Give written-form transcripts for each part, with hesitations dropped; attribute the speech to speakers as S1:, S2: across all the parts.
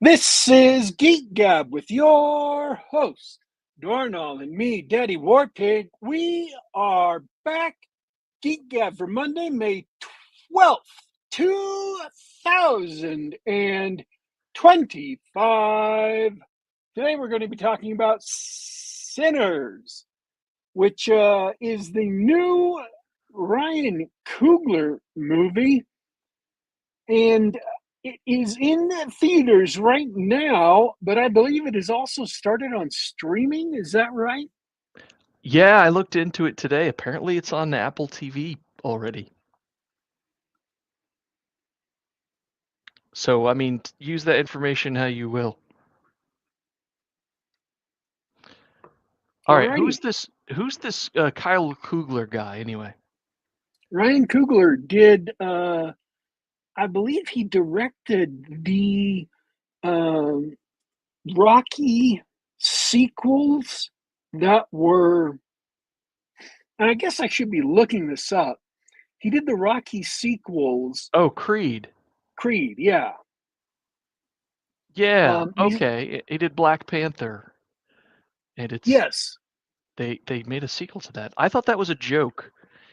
S1: This is Geek Gab with your host, Dorrinal, and me, Daddy Warpig. We are back. Geek Gab for Monday, May 12th, 2025. Today we're going to be talking about Sinners, which is the new Ryan Coogler movie. And it is in theaters right now, but I believe it has also started on streaming. Is that right?
S2: Yeah, I looked into it today. Apparently, it's on Apple TV already. So, I mean, use that information how you will. All right,
S1: Alrighty.
S2: Who's this Kyle Coogler guy anyway?
S1: Ryan Coogler did, I believe he directed the um, Rocky sequels that were, and I guess I should be looking this up. He did the Rocky sequels,
S2: Oh, Creed.
S1: Creed, yeah.
S2: Yeah,
S1: He's,
S2: okay. He did Black Panther, and
S1: yes.
S2: they made a sequel to that. I thought that was a joke.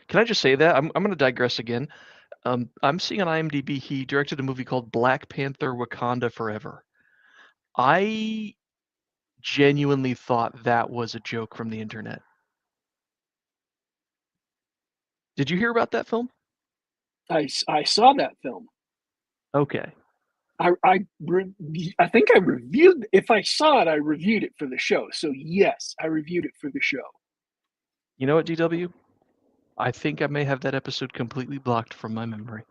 S2: Can I just say that? I'm going to digress again. I'm seeing on IMDb he directed a movie called Black Panther: Wakanda Forever. I genuinely thought that was a joke from the internet. Did you hear about that film?
S1: I saw that film.
S2: Okay.
S1: I think I reviewed. If I saw it, I reviewed it for the show. So yes, I reviewed it for the show.
S2: You know what, DW? I think I may have that episode completely blocked from my memory.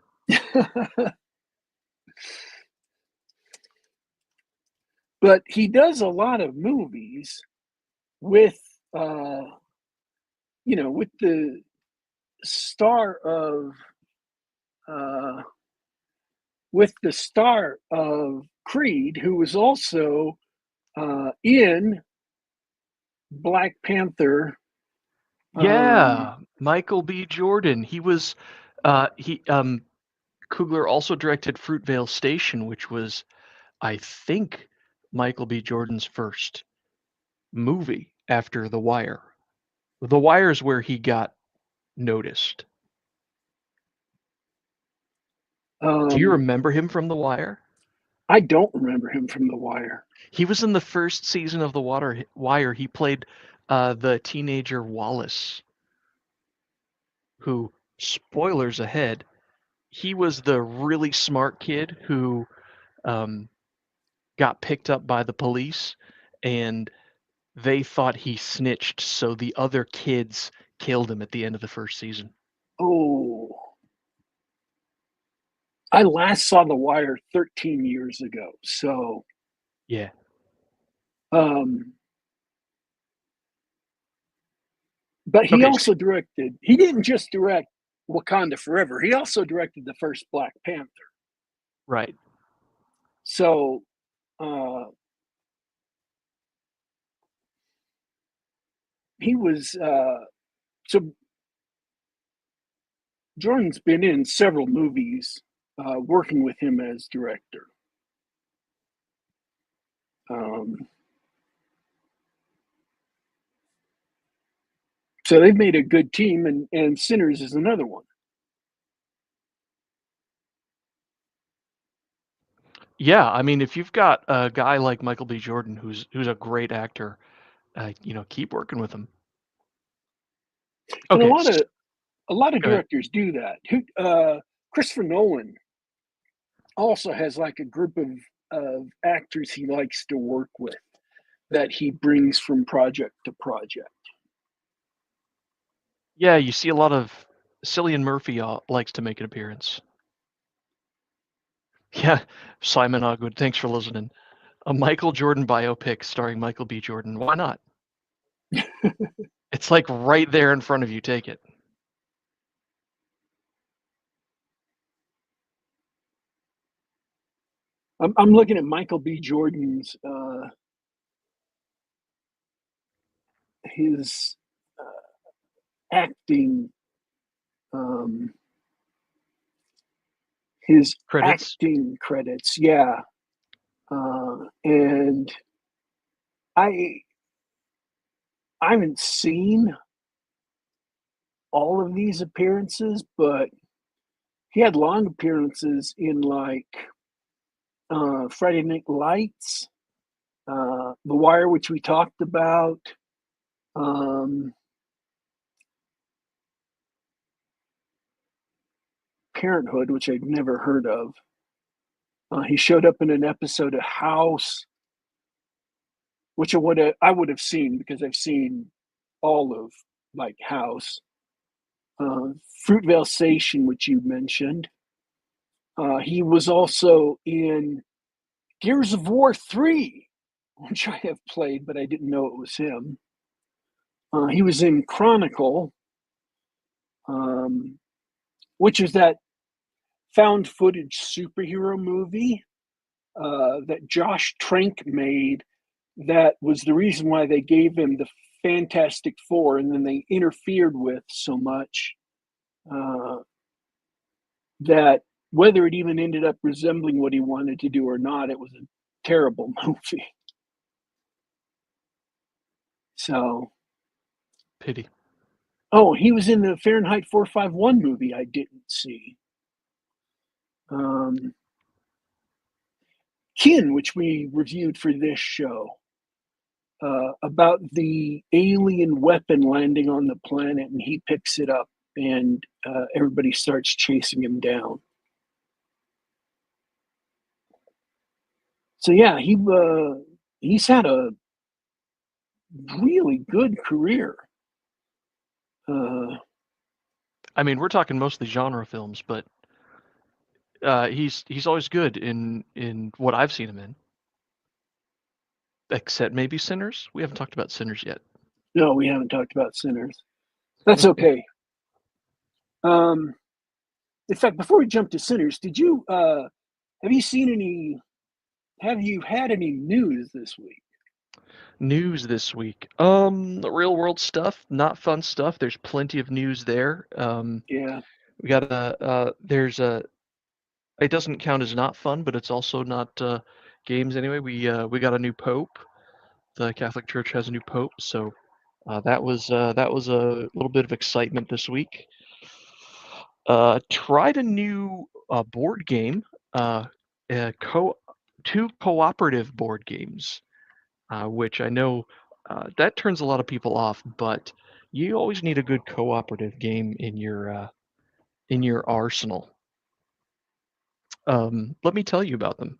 S1: But he does a lot of movies with, with the star of, uh, Creed, who was also in Black Panther.
S2: Yeah, Michael B. Jordan. He Coogler also directed Fruitvale Station, which was, I think, Michael B. Jordan's first movie after The Wire. The Wire is where he got noticed. Do you
S1: Um,
S2: remember him from The Wire?
S1: I don't remember him from The Wire.
S2: He was in the first season of Wire. He played the teenager Wallace, who, spoilers ahead, he was the really smart kid who um, got picked up by the police, and they thought he snitched, so the other kids killed him at the end of the first season.
S1: Oh, I last saw The Wire 13 years ago. So,
S2: Yeah.
S1: um, but he
S2: Okay.
S1: also directed, he didn't just direct Wakanda Forever, he also directed the first Black Panther.
S2: Right.
S1: So, uh, he was, so Jordan's been in several movies working with him as director. Um, so they've made a good team, and Sinners is another one.
S2: Yeah, I mean, if you've got a guy like Michael B. Jordan, who's a great actor, keep working with him.
S1: And
S2: Okay.
S1: a lot of
S2: Go ahead.
S1: directors do that. Christopher Nolan also has like a group of actors he likes to work with that he brings from project to project.
S2: Yeah, you see a lot of Cillian Murphy likes to make an appearance. Yeah, Simon Ogwood, thanks for listening. A Michael Jordan biopic starring Michael B. Jordan. Why not? It's like right there in front of you. Take it.
S1: I'm looking at Michael B. Jordan's his acting um, his
S2: Credits.
S1: acting credits. Yeah, And I I haven't seen all of these appearances, but he had long appearances in like Friday Night Lights, The Wire, which we talked about. Um, Parenthood, which I'd never heard of. He showed up in an episode of House, which I would have seen because I've seen all of like House. Fruitvale Station, which you mentioned. He was also in Gears of War 3, which I have played, but I didn't know it was him. He was in Chronicle, um, which is that found footage superhero movie that Josh Trank made. That was the reason why they gave him the Fantastic Four, and then they interfered with so much uh, that whether it even ended up resembling what he wanted to do or not, it was a terrible movie. So,
S2: Pity.
S1: oh, he was in the Fahrenheit 451 movie I didn't see. Um, Kin, which we reviewed for this show, about the alien weapon landing on the planet, and he picks it up, and everybody starts chasing him down. So yeah, he's had a really good career.
S2: I mean, we're talking mostly genre films, but he's always good in what I've seen him in. Except maybe Sinners. We haven't talked about Sinners yet.
S1: No, we haven't talked about Sinners. That's okay. Um, in fact, before we jump to Sinners, did you have you seen any? Have you had any news this week?
S2: News this week. Real world stuff, not fun stuff. There's plenty of news there.
S1: Yeah.
S2: We got there's a. It doesn't count as not fun, but it's also not games anyway. We got a new pope. The Catholic Church has a new pope, so that was a little bit of excitement this week. Tried a new board game. Uh, uh, co two cooperative board games, which I know that turns a lot of people off, but you always need a good cooperative game in your arsenal. Let me tell you about them.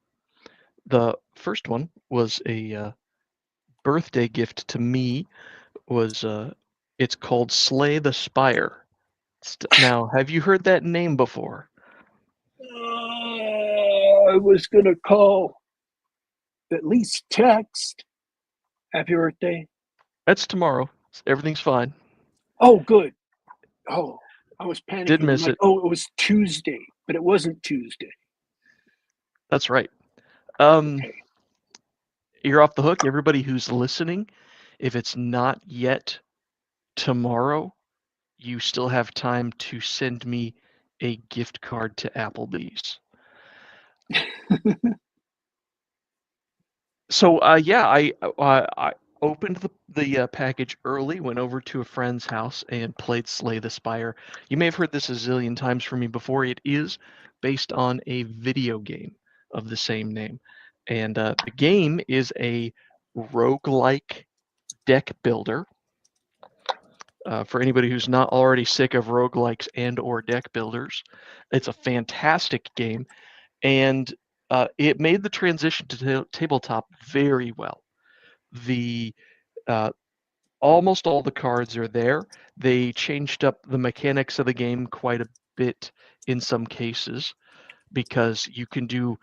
S2: The first one was a birthday gift to me. Was It's called Slay the Spire. Now, have you heard that name before?
S1: I was gonna call, at least text. Happy birthday.
S2: That's tomorrow. Everything's fine.
S1: Oh, good. Oh, I was
S2: Did
S1: panicking. I'm
S2: miss
S1: like,
S2: it.
S1: oh, it was Tuesday, but it wasn't Tuesday.
S2: That's right. Um,
S1: Okay.
S2: you're off the hook. Everybody who's listening, if it's not yet tomorrow, you still have time to send me a gift card to Applebee's. So yeah, I opened the package early, went over to a friend's house and played Slay the Spire. You may have heard this a zillion times from me before. It is based on a video game of the same name, and the game is a roguelike deck builder. For anybody who's not already sick of roguelikes and or deck builders, it's a fantastic game, and it made the transition to tabletop very well. The uh, Almost all the cards are there. They changed up the mechanics of the game quite a bit in some cases because you can do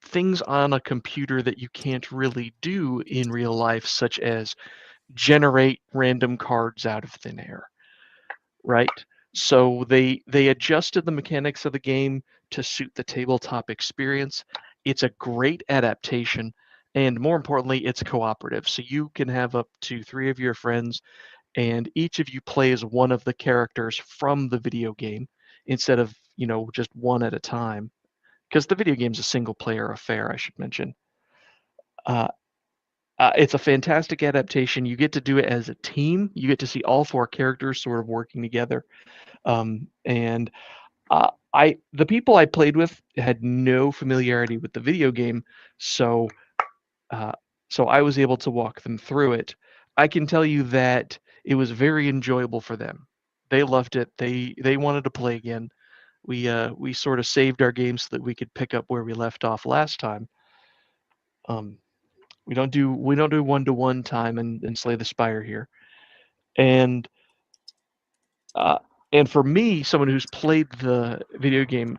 S2: things on a computer that you can't really do in real life, such as generate random cards out of thin air, right? So they adjusted the mechanics of the game to suit the tabletop experience. It's a great adaptation, and more importantly, it's cooperative. So you can have up to three of your friends, and each of you plays one of the characters from the video game instead of just one at a time. Because the video game's a single player affair, I should mention. Uh, it's a fantastic adaptation. You get to do it as a team. You get to see all four characters sort of working together. And the people I played with had no familiarity with the video game, so uh, so I was able to walk them through it. I can tell you that it was very enjoyable for them. They loved it. They wanted to play again. We sort of saved our game so that we could pick up where we left off last time. Um, we don't do 1-to-1 time and Slay the Spire here. And uh, and for me, someone who's played the video game,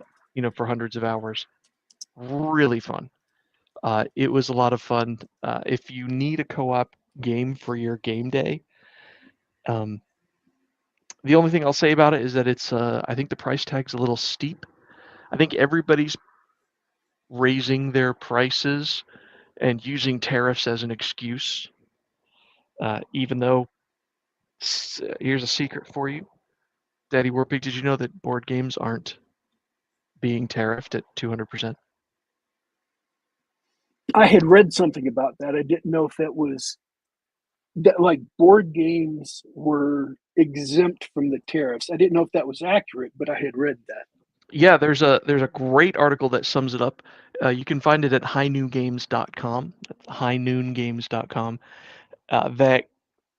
S2: for hundreds of hours, really fun. It was a lot of fun. If you need a co-op game for your game day, um, the only thing I'll say about it is that I think the price tag's a little steep. I think everybody's raising their prices and using tariffs as an excuse, even though, here's a secret for you. Daddy Warpig, did you know that board games aren't being tariffed at 200%?
S1: I had read something about that. I didn't know if that was that like board games were exempt from the tariffs. I didn't know if that was accurate, but I had read that.
S2: Yeah, there's a great article that sums it up. You can find it at highnoongames.com. That's highnoongames.com. That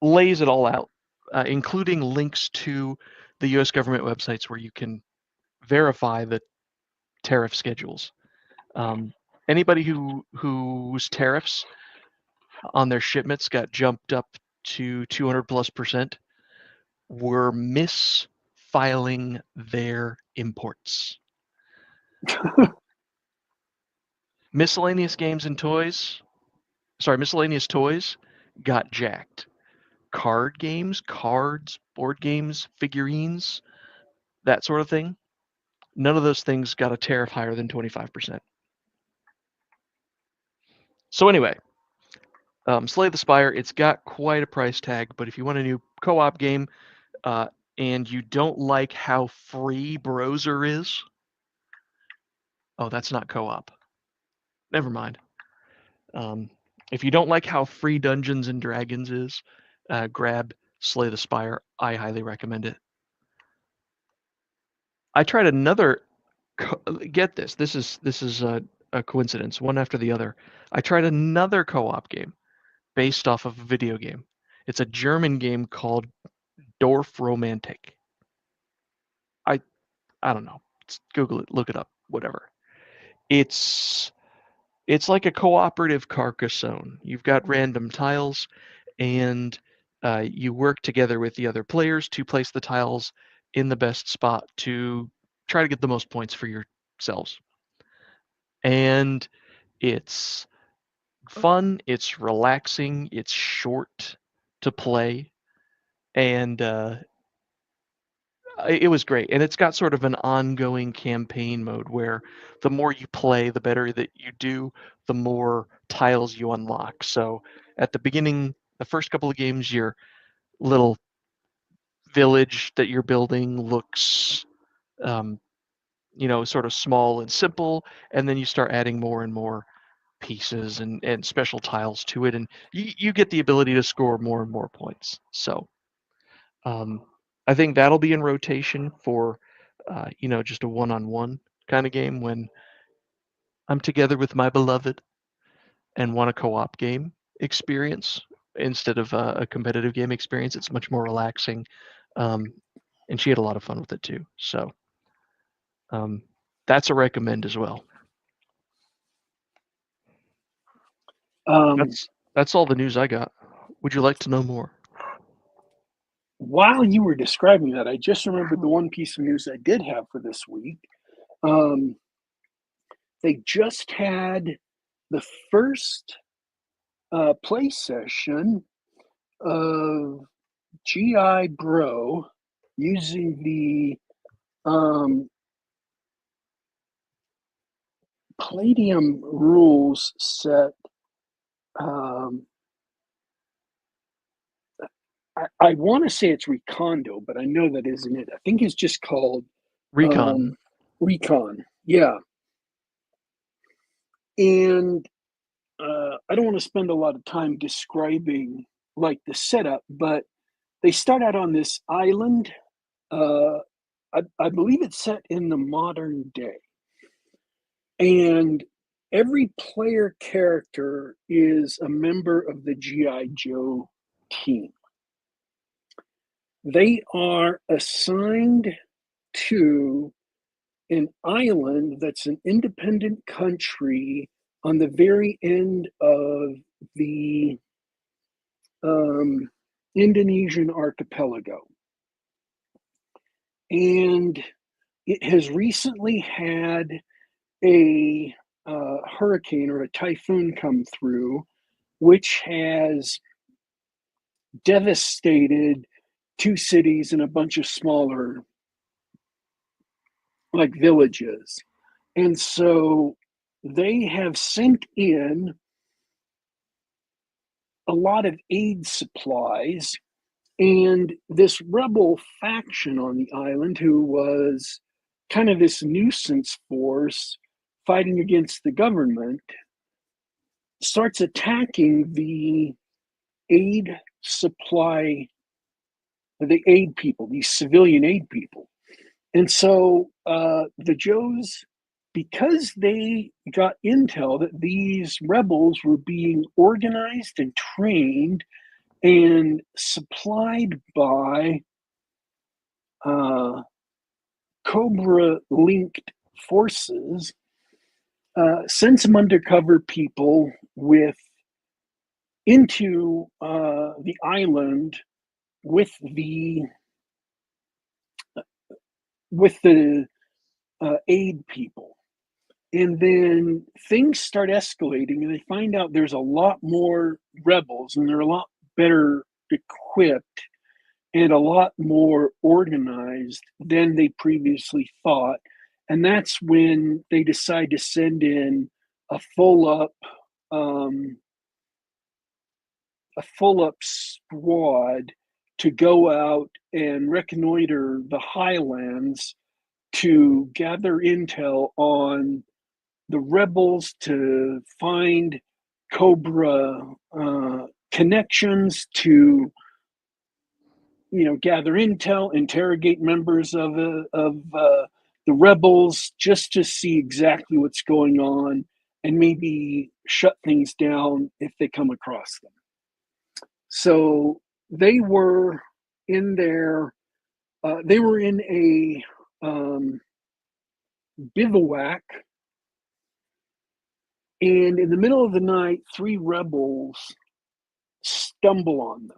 S2: lays it all out, including links to the U.S. government websites where you can verify the tariff schedules. Anybody whose tariffs on their shipments got jumped up to 200+% were misfiling their imports. Miscellaneous toys got jacked. Card games, cards, board games, figurines, that sort of thing. None of those things got a tariff higher than 25%. So anyway, Slay the Spire, it's got quite a price tag, but if you want a new co-op game uh, and you don't like how free Browser is, oh, that's not co-op. Never mind. If you don't like how free Dungeons and Dragons is, grab Slay the Spire. I highly recommend it. I tried another. Get this. This is a coincidence, one after the other. I tried another co-op game based off of a video game. It's a German game called Dorf Romantic. I I don't know. Google it, look it up, whatever. It's it's like a cooperative Carcassonne. You've got random tiles, and you work together with the other players to place the tiles in the best spot to try to get the most points for yourselves. And it's fun, it's relaxing, it's short to play, and it was great. And it's got sort of an ongoing campaign mode where the more you play, the better that you do, the more tiles you unlock. So at the beginning, the first couple of games, your little village that you're building looks, um, sort of small and simple, and then you start adding more and more pieces and special tiles to it, and you get the ability to score more and more points. So um, I think that'll be in rotation for just a one-on-one kind of game when I'm together with my beloved and want a co-op game experience instead of a competitive game experience. It's much more relaxing, um, and she had a lot of fun with it too. So um, that's a recommend as well.
S1: Um,
S2: That's all the news I got. Would you like to know more?
S1: while you were describing that, I just remembered the one piece of news I did have for this week. Um, they just had the first play session of GI Bro using the Palladium rules set. Um, I want to say it's Recondo, but I know that isn't it. I think it's just called
S2: Recon.
S1: Recon. Yeah. And I don't want to spend a lot of time describing like the setup, but they start out on this island. Uh, I believe it's set in the modern day, and every player character is a member of the GI Joe team. They are assigned to an island that's an independent country on the very end of the um, Indonesian archipelago. And it has recently had a hurricane or a typhoon come through, which has devastated two cities and a bunch of smaller like villages. And so they have sent in a lot of aid supplies. And this rebel faction on the island, who was kind of this nuisance force fighting against the government, starts attacking the aid supply, the aid people, these civilian aid people. And so the Joes, because they got intel that these rebels were being organized and trained and supplied by Cobra linked forces, sent some undercover people into the island with the aid people. And then things start escalating, and they find out there's a lot more rebels, and they're a lot better equipped and a lot more organized than they previously thought. And that's when they decide to send in a full up um, a full up squad to go out and reconnoiter the highlands to gather intel on the rebels, to find Cobra connections, to gather intel, interrogate members of the rebels, just to see exactly what's going on, and maybe shut things down if they come across them. So they were in there. They were in a bivouac, and in the middle of the night, three rebels stumble on them.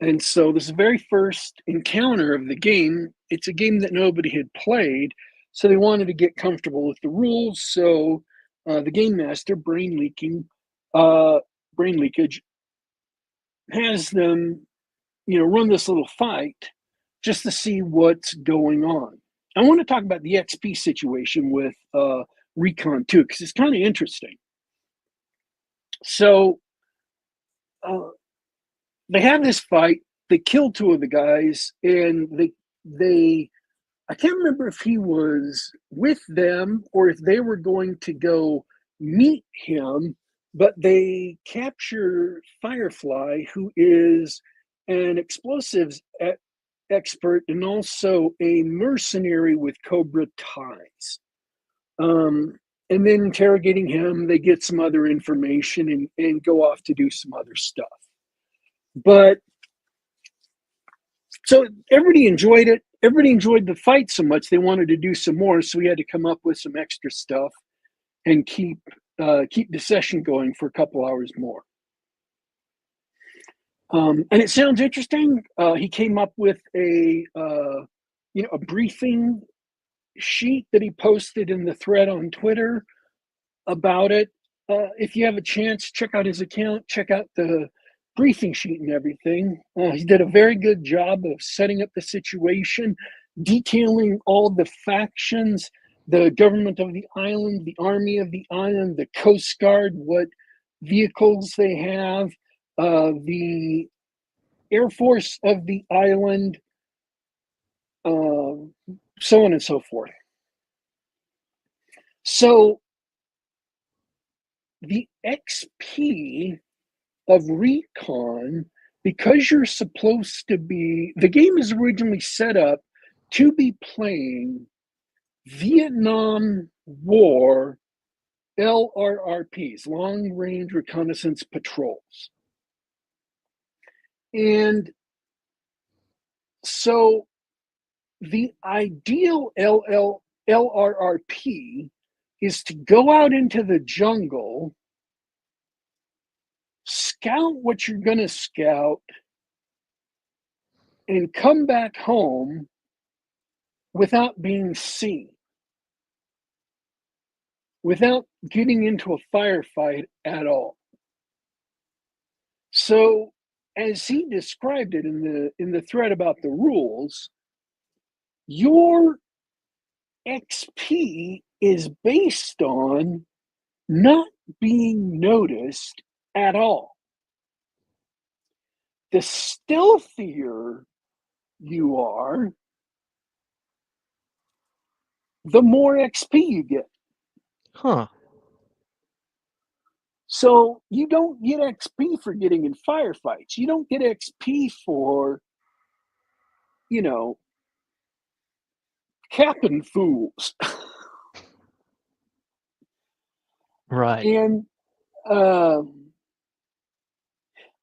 S1: And so this is the very first encounter of the game. It's a game that nobody had played, so they wanted to get comfortable with the rules. So the game master, brain leakage, has them, run this little fight just to see what's going on. I want to talk about the XP situation with Recon 2 because it's kind of interesting. So they have this fight. They kill two of the guys, and they I can't remember if he was with them or if they were going to go meet him, but they capture Firefly, who is an explosives expert and also a mercenary with Cobra ties. And then interrogating him, they get some other information and go off to do some other stuff. But so everybody enjoyed it. Everybody enjoyed the fight so much they wanted to do some more. So we had to come up with some extra stuff and keep the session going for a couple hours more. And it sounds interesting. He came up with a briefing sheet that he posted in the thread on Twitter about it. If you have a chance, check out his account. Check out the briefing sheet and everything. He did a very good job of setting up the situation, detailing all the factions, the government of the island, the army of the island, the Coast Guard, what vehicles they have, the Air Force of the island, so on and so forth. So the XP of recon, because you're supposed to be, the game is originally set up to be playing Vietnam War LRRPs, long range reconnaissance patrols. And so the ideal LRRP is to go out into the jungle, scout what you're going to scout, and come back home without being seen, without getting into a firefight at all. So, as he described it in the thread about the rules, your XP is based on not being noticed at all. The stealthier you are, the more XP you get.
S2: Huh.
S1: So you don't get XP for getting in firefights. You don't get XP for, capping fools.
S2: Right.
S1: And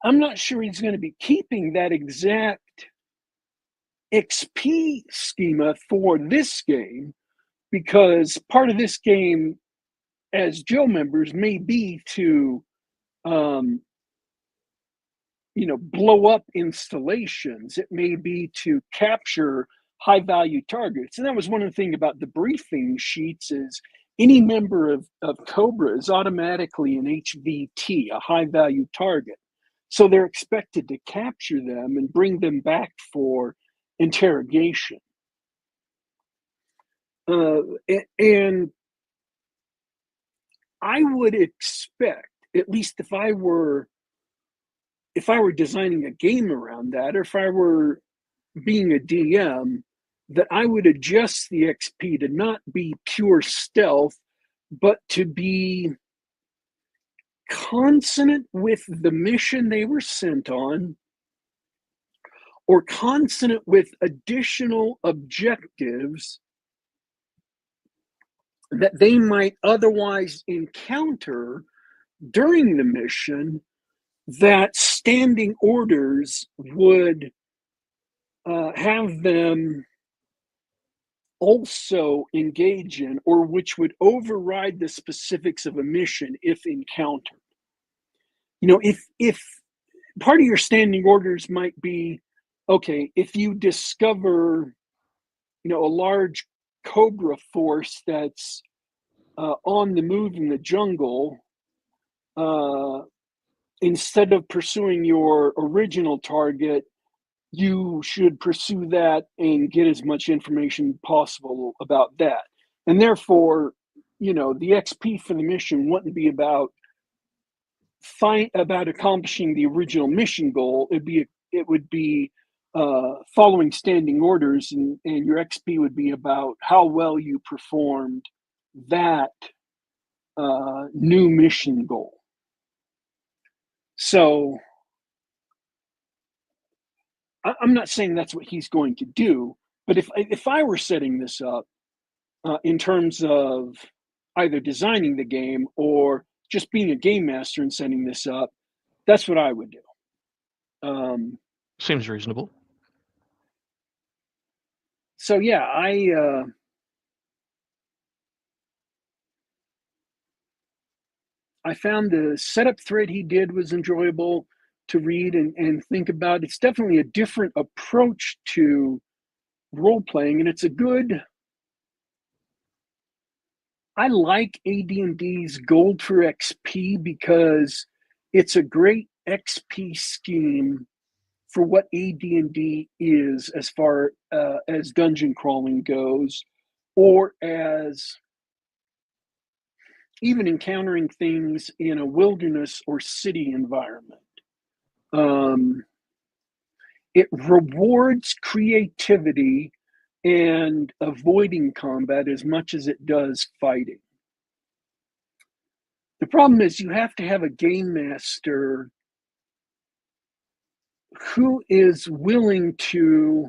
S1: I'm not sure he's going to be keeping that exact XP schema for this game, because part of this game, as Joe members, may be to, blow up installations. It may be to capture high value targets. And that was one of the things about the briefing sheets is any member of Cobra is automatically an HVT, a high value target. So they're expected to capture them and bring them back for interrogation. And I would expect, at least if I were designing a game around that, or if I were being a DM, that I would adjust the XP to not be pure stealth, but to be consonant with the mission they were sent on, or consonant with additional objectives that they might otherwise encounter during the mission, that standing orders would have them also engage in, or which would override the specifics of a mission if encountered. If part of your standing orders might be, okay, if you discover, a large Cobra force that's on the move in the jungle, instead of pursuing your original target, you should pursue that and get as much information possible about that. And therefore, the XP for the mission wouldn't be about accomplishing the original mission goal. It would be following standing orders, and your XP would be about how well you performed that new mission goal. So I'm not saying that's what he's going to do, but if I were setting this up in terms of either designing the game or just being a game master and setting this up, that's what I would do.
S2: Seems reasonable.
S1: So yeah, I found the setup thread he did was enjoyable to read and think about. It's definitely a different approach to role playing, and it's a good. I like AD&D's Gold for XP because it's a great XP scheme for what AD&D is as far as dungeon crawling goes, or as even encountering things in a wilderness or city environment. It rewards creativity and avoiding combat as much as it does fighting. The problem is you have to have a game master who is willing to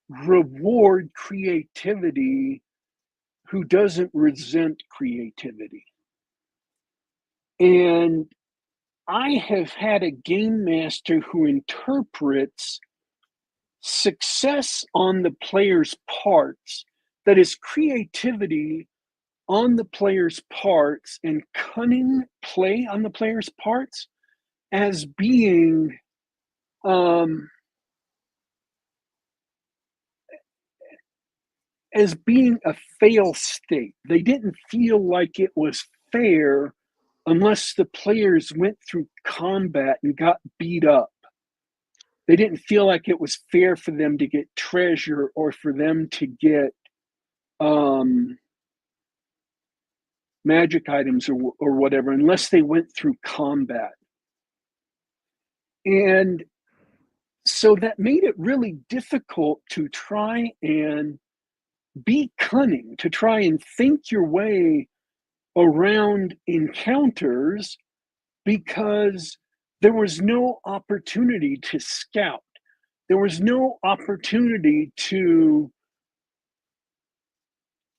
S1: reward creativity, who doesn't resent creativity. And I have had a game master who interprets success on the player's parts, that is, creativity on the player's parts and cunning play on the player's parts, as being a fail state. They didn't feel like it was fair unless the players went through combat and got beat up. They didn't feel like it was fair for them to get treasure or for them to get magic items or whatever, unless they went through combat. And so that made it really difficult to try and be cunning, to try and think your way around encounters, because there was no opportunity to scout. There was no opportunity to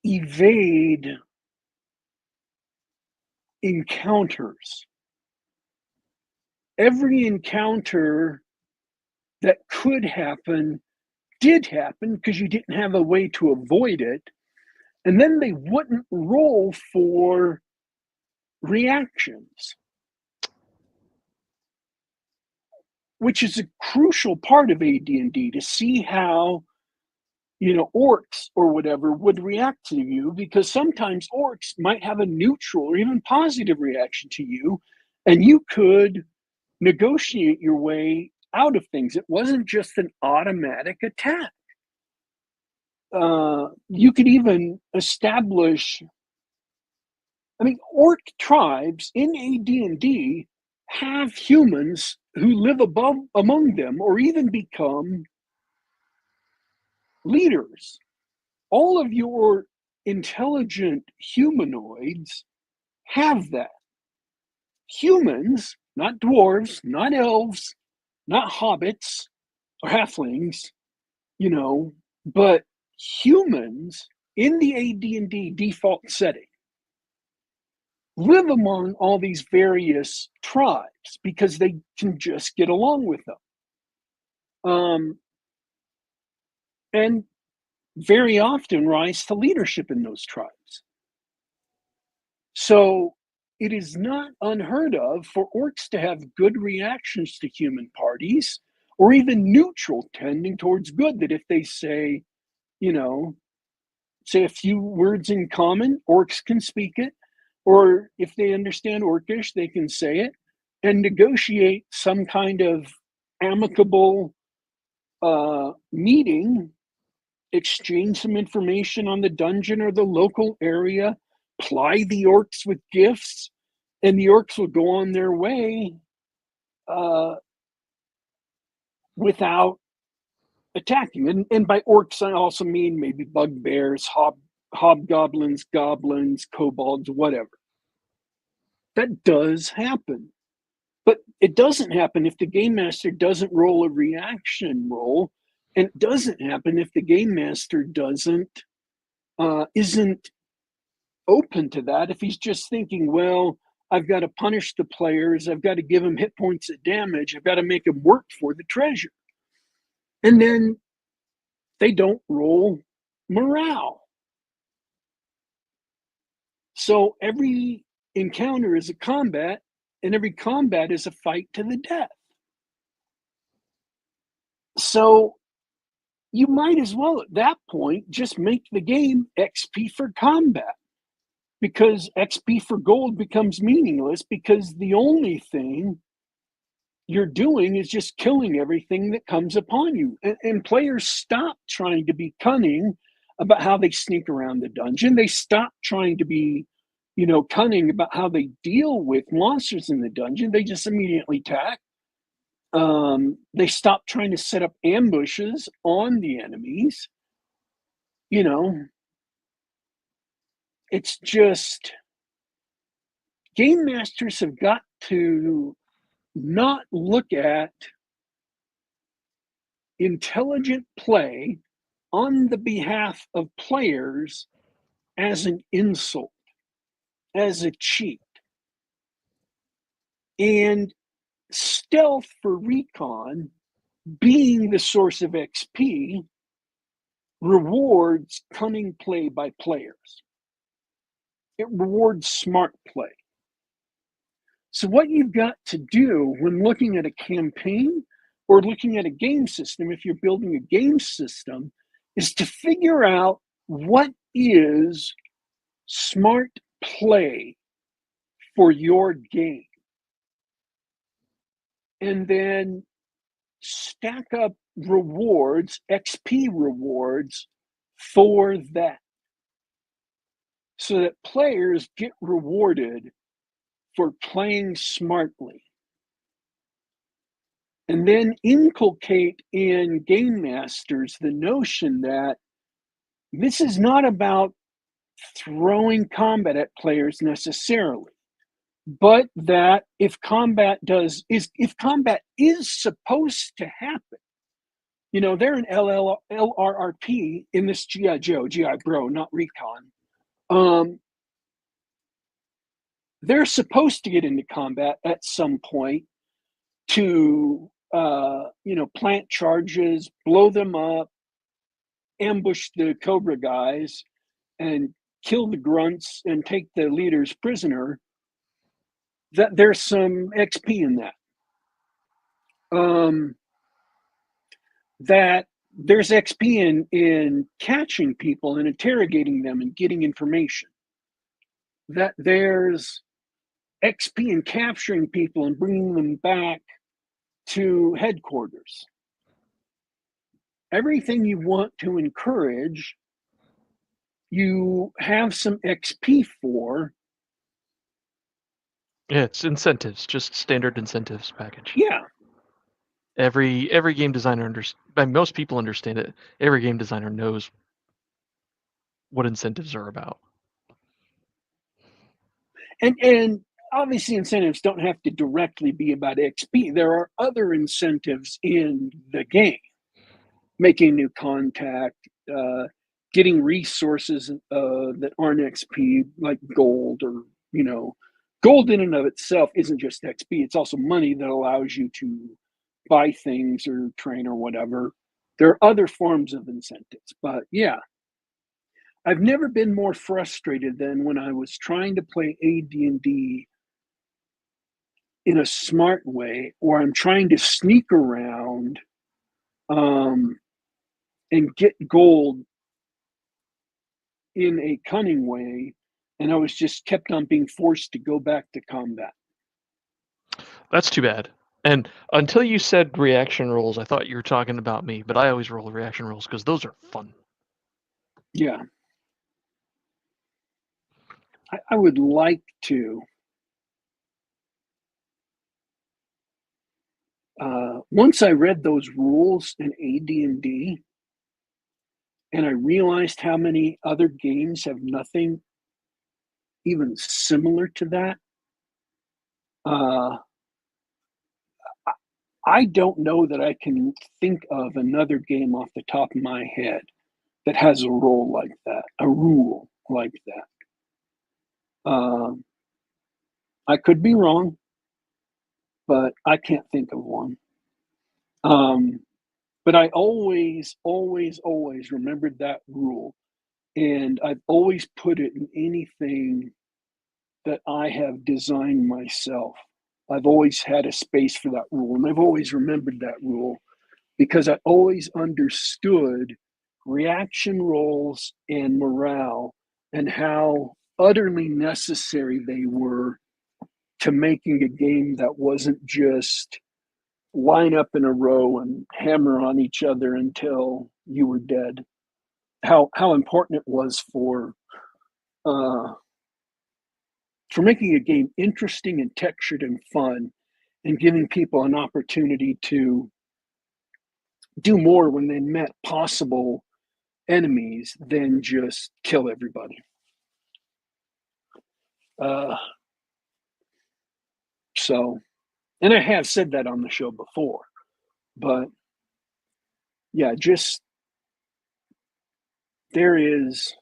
S1: evade encounters. Every encounter that could happen did happen because you didn't have a way to avoid it. And then they wouldn't roll for reactions, which is a crucial part of AD&D, to see how, orcs or whatever would react to you, because sometimes orcs might have a neutral or even positive reaction to you, and you could negotiate your way out of things. It wasn't just an automatic attack. You could even establish, orc tribes in AD&D have humans who live among them or even become leaders. All of your intelligent humanoids have that. Humans, not dwarves, not elves, not hobbits or halflings, but humans in the AD&D default setting live among all these various tribes because they can just get along with them. And very often rise to leadership in those tribes. So it is not unheard of for orcs to have good reactions to human parties, or even neutral, tending towards good, that if they say a few words in common, orcs can speak it, or if they understand Orcish, they can say it and negotiate some kind of amicable meeting, exchange some information on the dungeon or the local area, ply the orcs with gifts, and the orcs will go on their way without attacking. And by orcs, I also mean maybe bugbears, hobgoblins, goblins, kobolds, whatever. That does happen. But it doesn't happen if the game master doesn't roll a reaction roll, and it doesn't happen if the game master isn't open to that. If he's just thinking, well, I've got to punish the players, I've got to give them hit points of damage, I've got to make them work for the treasure. And then they don't roll morale. So every encounter is a combat, and every combat is a fight to the death. So you might as well at that point just make the game XP for combat, because XP for gold becomes meaningless, because the only thing you're doing is just killing everything that comes upon you. And players stop trying to be cunning about how they sneak around the dungeon. They stop trying to be, cunning about how they deal with monsters in the dungeon. They just immediately attack. They stop trying to set up ambushes on the enemies. It's just game masters have got to not look at intelligent play on the behalf of players as an insult, as a cheat. And stealth for recon, being the source of XP, rewards cunning play by players. It rewards smart play. So what you've got to do when looking at a campaign or looking at a game system, if you're building a game system, is to figure out what is smart play for your game. And then stack up rewards, XP rewards for that, so that players get rewarded for playing smartly. And then inculcate in game masters the notion that this is not about throwing combat at players necessarily, but that if combat is supposed to happen, you know, they're an LRRP in this GI Joe, GI Bro, not Recon. They're supposed to get into combat at some point to, plant charges, blow them up, ambush the Cobra guys, and kill the grunts and take the leaders prisoner. That there's some XP in that. That there's XP in catching people and interrogating them and getting information. That there's XP in capturing people and bringing them back to headquarters. Everything you want to encourage, you have some XP for.
S2: Yeah, it's incentives, just standard incentives package.
S1: Yeah.
S2: Every game designer most people understand it. Every game designer knows what incentives are about.
S1: And obviously incentives don't have to directly be about XP. There are other incentives in the game. Making new contact, getting resources that aren't XP, like gold, or, gold in and of itself isn't just XP. It's also money that allows you to buy things or train or whatever. There are other forms of incentives, but yeah. I've never been more frustrated than when I was trying to play AD&D in a smart way, or I'm trying to sneak around and get gold in a cunning way, and I was just kept on being forced to go back to combat.
S2: That's too bad. And until you said reaction rolls, I thought you were talking about me, but I always roll reaction rolls because those are fun.
S1: Yeah. I would like to. Once I read those rules in AD&D, and I realized how many other games have nothing even similar to that, I don't know that I can think of another game off the top of my head that has a rule like that, a rule like that. I could be wrong, but I can't think of one. But I always remembered that rule, and I've always put it in anything that I have designed myself. I've always had a space for that rule, and I've always remembered that rule because I always understood reaction rolls and morale and how utterly necessary they were to making a game that wasn't just line up in a row and hammer on each other until you were dead. How important it was for making a game interesting and textured and fun, and giving people an opportunity to do more when they met possible enemies than just kill everybody. So, and I have said that on the show before, but yeah, just there is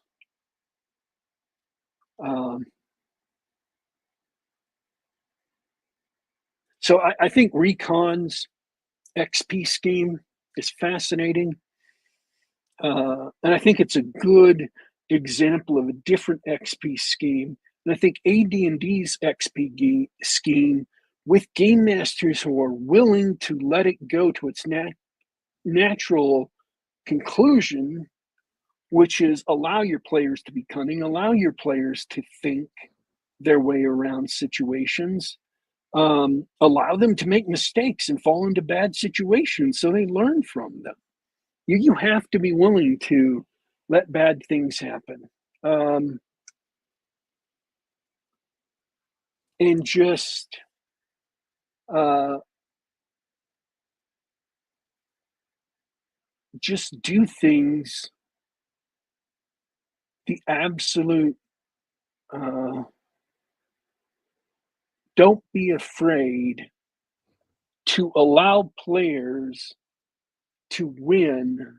S1: so I think Recon's XP scheme is fascinating. And I think it's a good example of a different XP scheme. And I think AD&D's XP scheme, with game masters who are willing to let it go to its natural conclusion, which is allow your players to be cunning, allow your players to think their way around situations, allow them to make mistakes and fall into bad situations so they learn from them. You have to be willing to let bad things happen. And just do things the absolute don't be afraid to allow players to win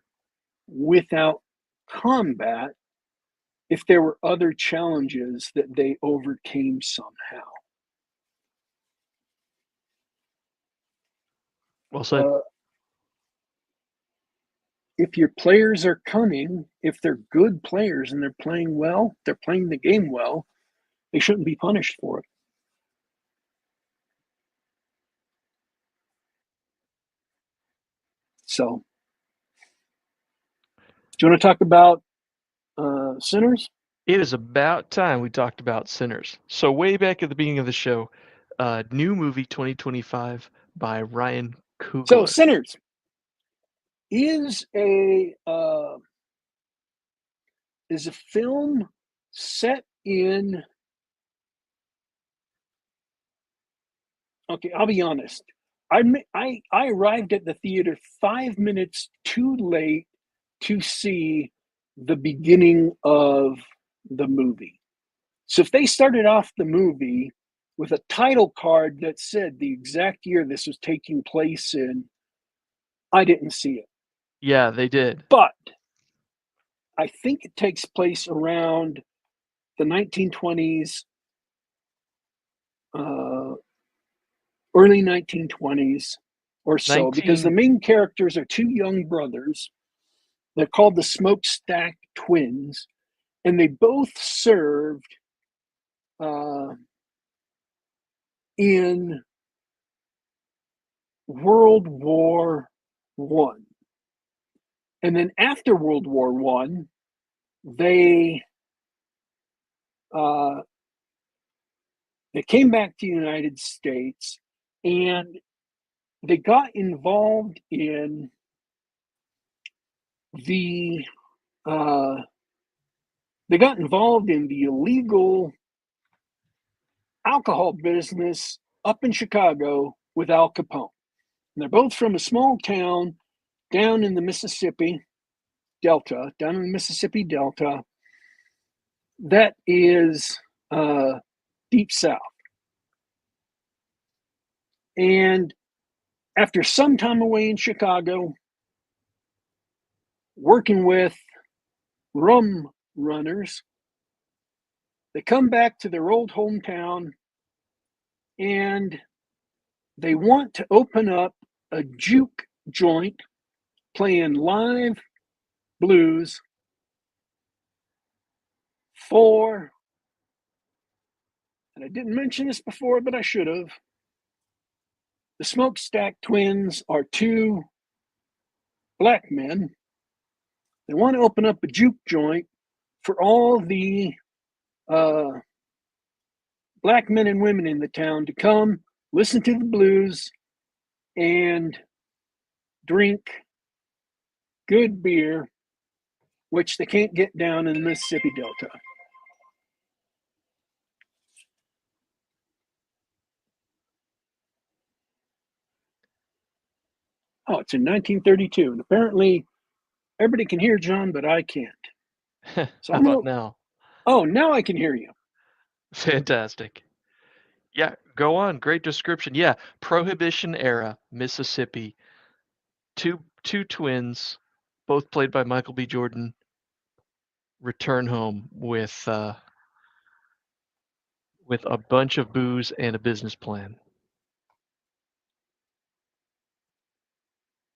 S1: without combat if there were other challenges that they overcame somehow.
S2: Well said.
S1: If your players are cunning, if they're good players and they're playing well, they're playing the game well, they shouldn't be punished for it. So, do you want to talk about Sinners?
S2: It is about time we talked about Sinners. So way back at the beginning of the show, new movie 2025 by Ryan Coogler.
S1: So Sinners is a film set in. Okay, I'll be honest. I arrived at the theater 5 minutes too late to see the beginning of the movie. So if they started off the movie with a title card that said the exact year this was taking place in, I didn't see it.
S2: Yeah, they did.
S1: But I think it takes place around the 1920s, early 1920s or so, because the main characters are two young brothers. They're called the Smokestack Twins, and they both served in World War One. And then after World War One, they came back to the United States and they got involved in the illegal alcohol business up in Chicago with Al Capone. And they're both from a small town down in the Mississippi Delta, that is deep south. And after some time away in Chicago, working with rum runners, they come back to their old hometown and they want to open up a juke joint playing live blues for, and I didn't mention this before, but I should have. The Smokestack Twins are two black men. They want to open up a juke joint for all the black men and women in the town to come listen to the blues and drink good beer, which they can't get down in the Mississippi Delta. Oh, it's in 1932, and apparently everybody can hear John, but I can't.
S2: So how about now?
S1: Oh, now I can hear you.
S2: Fantastic. Yeah, go on. Great description. Yeah, Prohibition era, Mississippi. Two twins, both played by Michael B. Jordan, return home with a bunch of booze and a business plan.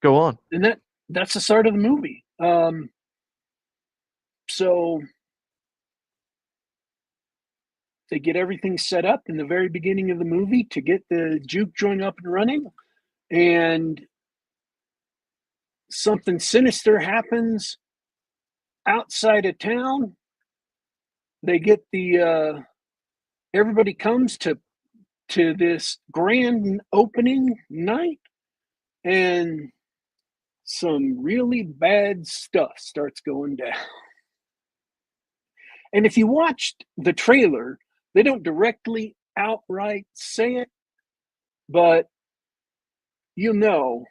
S2: Go on.
S1: And that's the start of the movie. So they get everything set up in the very beginning of the movie to get the juke joint up and running, and something sinister happens outside of town. They get the everybody comes to this grand opening night, and some really bad stuff starts going down. And if you watched the trailer, they don't directly outright say it, but you know,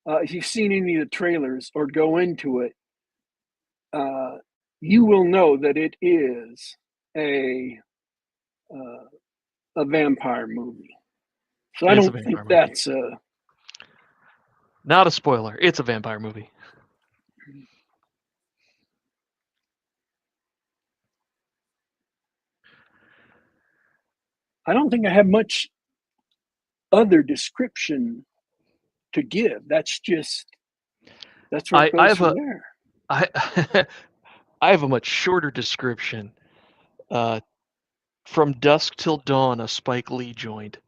S1: if you've seen any of the trailers or go into it, you will know that it is a vampire movie. So I
S2: It's a
S1: don't think
S2: vampire movie.
S1: that's a.
S2: Not a spoiler. It's a vampire movie.
S1: I don't think I have much other description to give. That's where it
S2: I
S1: goes
S2: have
S1: from
S2: a
S1: there.
S2: I I have a much shorter description. Uh, From Dusk Till Dawn, a Spike Lee joint.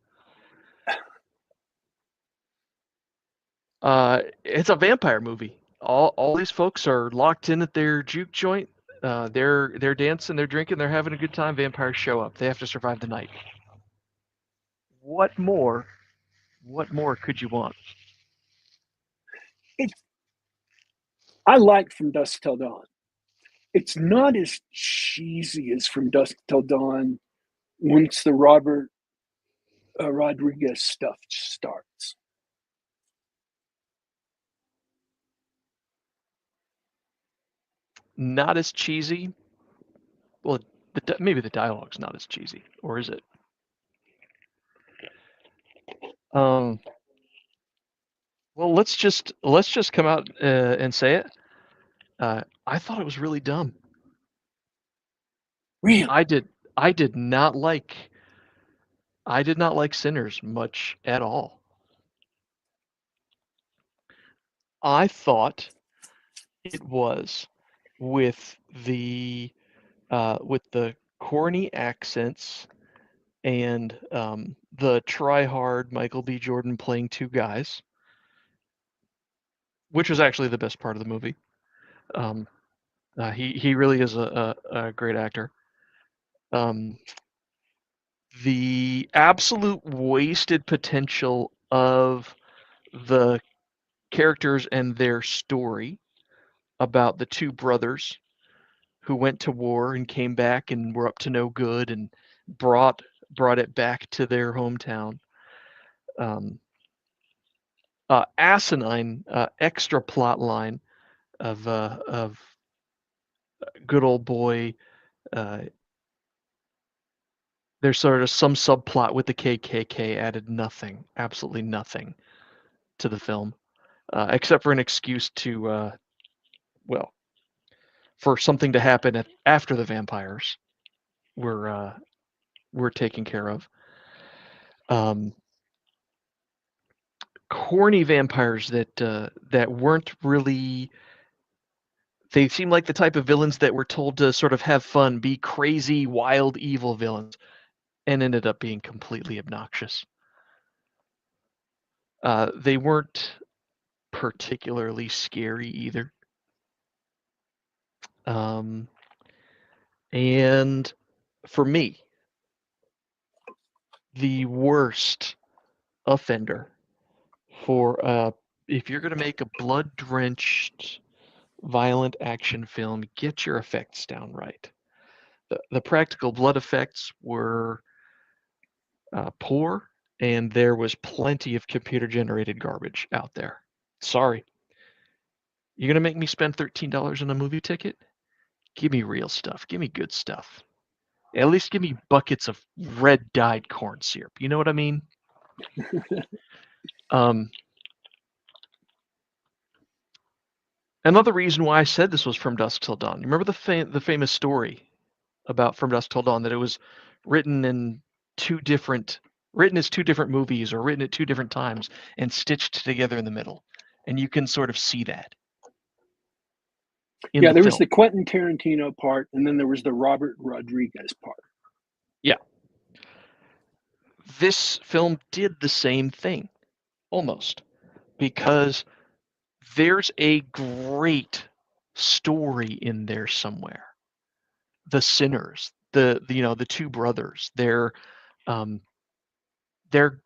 S2: It's a vampire movie. All these folks are locked in at their juke joint. They're dancing, they're drinking, they're having a good time. Vampires show up. They have to survive the night. What more? What more could you want?
S1: It, I like From Dusk Till Dawn. It's not as cheesy as From Dusk Till Dawn once the Robert Rodriguez stuff starts.
S2: Not as cheesy. Well, maybe the dialogue's not as cheesy, or is it? Um, well, let's just come out and say it. I thought it was really dumb.
S1: Really?
S2: I did I did not like I did not like Sinners much at all. I thought it was with the corny accents and the try hard Michael B. Jordan playing two guys, which was actually the best part of the movie. Um, he really is a great actor. Um, the absolute wasted potential of the characters and their story about the two brothers who went to war and came back and were up to no good and brought it back to their hometown. Um, Asinine extra plot line of good old boy. Uh, there's sort of some subplot with the KKK added nothing, absolutely nothing to the film, except for an excuse to well, for something to happen after the vampires were taken care of. Um, Corny vampires that weren't really. They seem like the type of villains that were told to sort of have fun, be crazy, wild, evil villains, and ended up being completely obnoxious. They weren't particularly scary either. Um, and for me, the worst offender for if you're going to make a blood drenched, violent action film, get your effects down right. The practical blood effects were poor, and there was plenty of computer generated garbage out there. Sorry. You're going to make me spend $13 on a movie ticket? Give me real stuff. Give me good stuff. At least give me buckets of red dyed corn syrup. You know what I mean? Um, Another reason why I said this was From Dusk Till Dawn. You remember the famous story about From Dusk Till Dawn, that it was written in two different written as two different movies, or written at two different times and stitched together in the middle, and you can sort of see that in
S1: Yeah,
S2: the
S1: there was
S2: film.
S1: the Quentin Tarantino part, and then there was the Robert Rodriguez part.
S2: Yeah, this film did the same thing almost, because there's a great story in there somewhere. The sinners, the two brothers, um, they're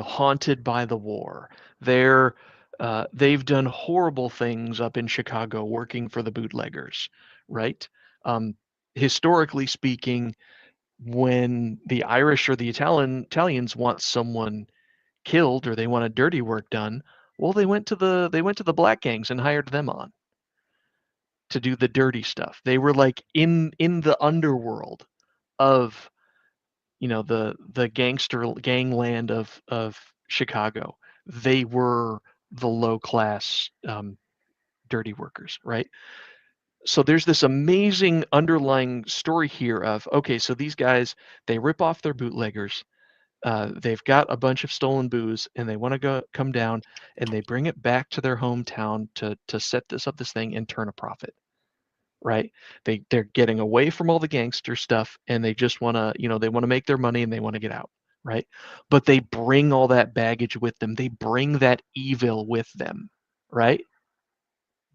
S2: haunted by the war. They've done horrible things up in Chicago working for the bootleggers, right? Um, Historically speaking, when the Irish or the Italians want someone killed, or they wanted dirty work done, well, they went to the black gangs and hired them on to do the dirty stuff. They were like in the underworld of the gangster gangland of Chicago. They were the low class dirty workers, right? So there's this amazing underlying story here of, okay, so these guys, they rip off their bootleggers. They've got a bunch of stolen booze, and they want to come down, and they bring it back to their hometown to set this thing and turn a profit, right? They're getting away from all the gangster stuff, and they just want to, they want to make their money, and they want to get out, right? But they bring all that baggage with them. They bring that evil with them, right?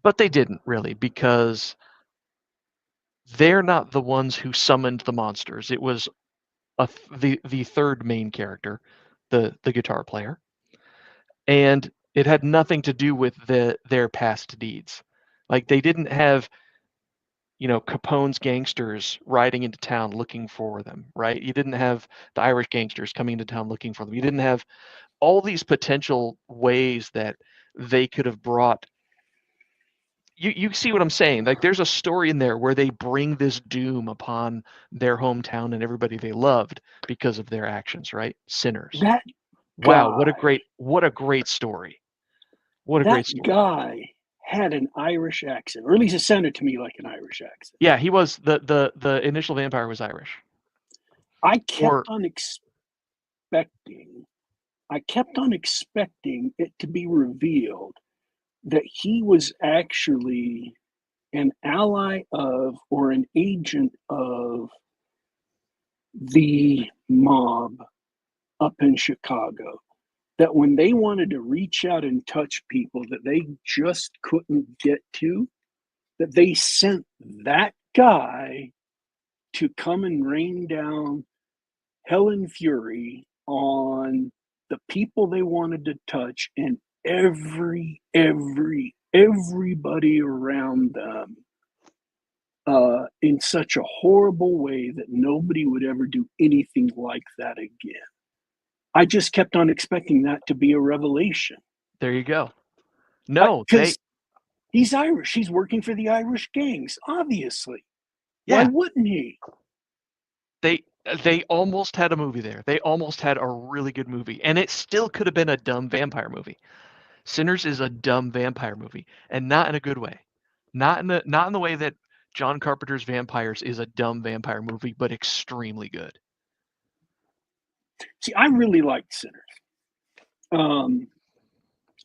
S2: But they didn't really, because they're not the ones who summoned the monsters. It was the third main character, the guitar player, and it had nothing to do with their past deeds. Like, they didn't have Capone's gangsters riding into town looking for them, right? You didn't have the Irish gangsters coming into town looking for them. You didn't have all these potential ways that they could have brought. You see what I'm saying? Like, there's a story in there where they bring this doom upon their hometown and everybody they loved because of their actions, right? Sinners.
S1: That
S2: Wow,
S1: guy,
S2: what a great story. What a
S1: that
S2: great story.
S1: guy had an Irish accent, or at least it sounded to me like an Irish accent.
S2: Yeah, he was the initial vampire was Irish.
S1: I kept
S2: Or
S1: on expecting, I kept on expecting it to be revealed that he was actually an ally of, or an agent of, the mob up in Chicago. That when they wanted to reach out and touch people that they just couldn't get to, that they sent that guy to come and rain down hell and fury on the people they wanted to touch, and everybody around them, in such a horrible way that nobody would ever do anything like that again. I just kept on expecting that to be a revelation.
S2: there you go. No,
S1: Because he's Irish. He's working for the Irish gangs, obviously. Why
S2: yeah,
S1: wouldn't he?
S2: they they almost had a movie there. They almost had a really good movie, and it still could have been a dumb vampire movie. Sinners is a dumb vampire movie, and not in a good way. Not in the way that John Carpenter's Vampires is a dumb vampire movie, but extremely good.
S1: See, I really liked Sinners. Um,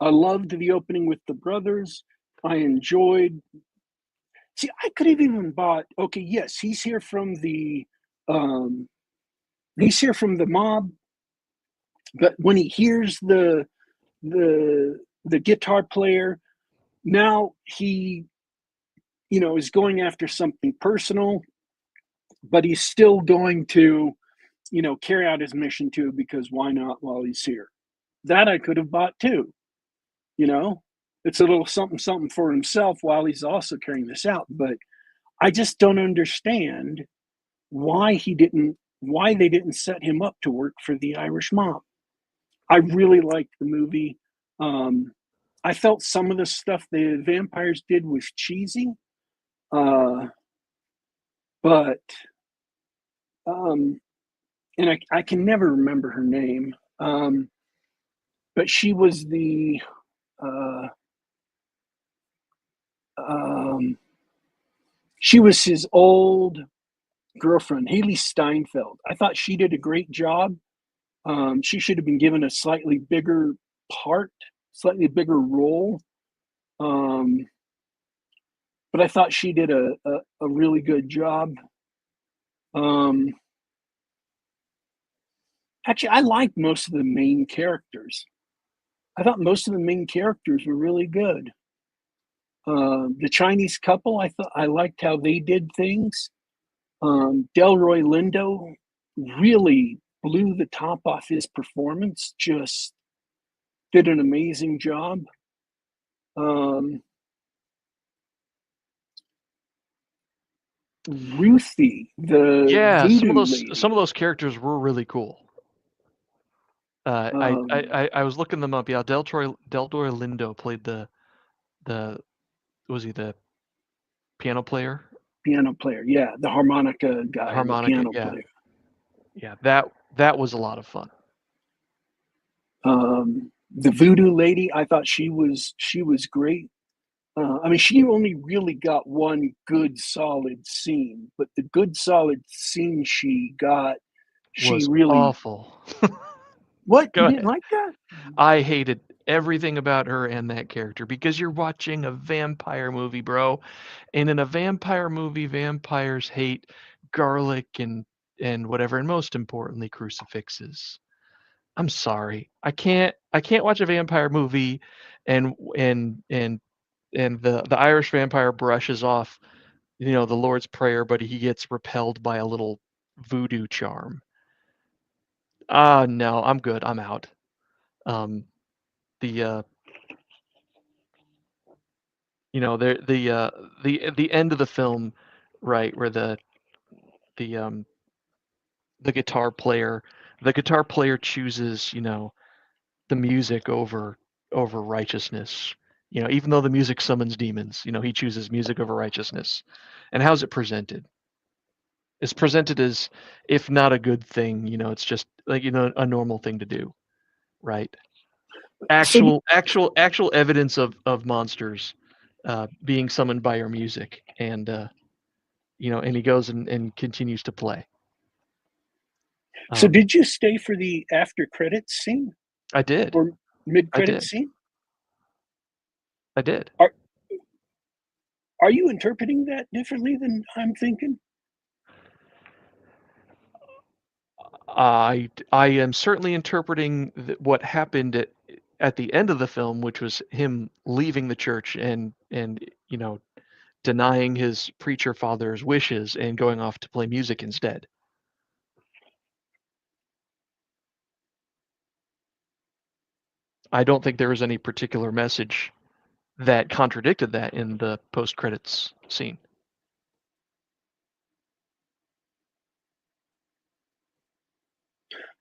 S1: I loved the opening with the brothers. I enjoyed. See, I could have even bought. Okay, yes, um, he's here from the mob. But when he hears the guitar player, now he is going after something personal, but he's still going to carry out his mission too, because why not while he's here? That I could have bought too. You know, it's a little something something for himself while he's also carrying this out. But I just don't understand why they didn't set him up to work for the Irish mob. I really liked the movie. Um, I felt some of the stuff the vampires did was cheesy, uh, but and I can never remember her name, but she was the uh, um, she was his old girlfriend, Haley Steinfeld. I thought she did a great job. She should have been given a slightly bigger part, slightly bigger role. Um, but I thought she did a really good job. Um, Actually, I liked most of the main characters. I thought most of the main characters were really good. The Chinese couple, I thought I liked how they did things. Delroy Lindo really blew the top off his performance. Just did an amazing job. Um, Ruthie, the
S2: Yeah,
S1: voodoo lady.
S2: some of those characters were really cool.
S1: Um,
S2: I was looking them up. Yeah, Delroy Lindo played the was he the piano player?
S1: Piano player, yeah, the harmonica
S2: The
S1: guy or the
S2: harmonica.
S1: piano
S2: Yeah,
S1: player.
S2: yeah. That was a lot of fun.
S1: The voodoo lady, I thought she was great. I mean, she only really got one good solid scene, but the good solid scene she got, she
S2: Was
S1: really.
S2: awful.
S1: What, you
S2: Go
S1: didn't
S2: ahead.
S1: like that?
S2: I hated everything about her and that character because you're watching a vampire movie, bro. And in a vampire movie, vampires hate garlic and whatever, and most importantly, crucifixes. I'm sorry. I can't watch a vampire movie and the Irish vampire brushes off, the Lord's Prayer, but he gets repelled by a little voodoo charm. Ah, no, I'm good. I'm out. Um, the the end of the film, right, where the um the guitar player chooses, the music over righteousness. Even though the music summons demons, he chooses music over righteousness. And how's it presented? It's presented as, if not a good thing, it's just like, a normal thing to do, right?
S1: So,
S2: Actual evidence of monsters being summoned by your music, and he goes and continues to play.
S1: so
S2: Um,
S1: did you stay for the after credits scene
S2: I did,
S1: or mid
S2: I
S1: credits
S2: did,
S1: scene?
S2: I did.
S1: Are are you interpreting that differently than I'm thinking?
S2: I am certainly interpreting what happened at the end of the film, which was him leaving the church and denying his preacher father's wishes and going off to play music instead. I don't think there was any particular message that contradicted that in the post credits scene.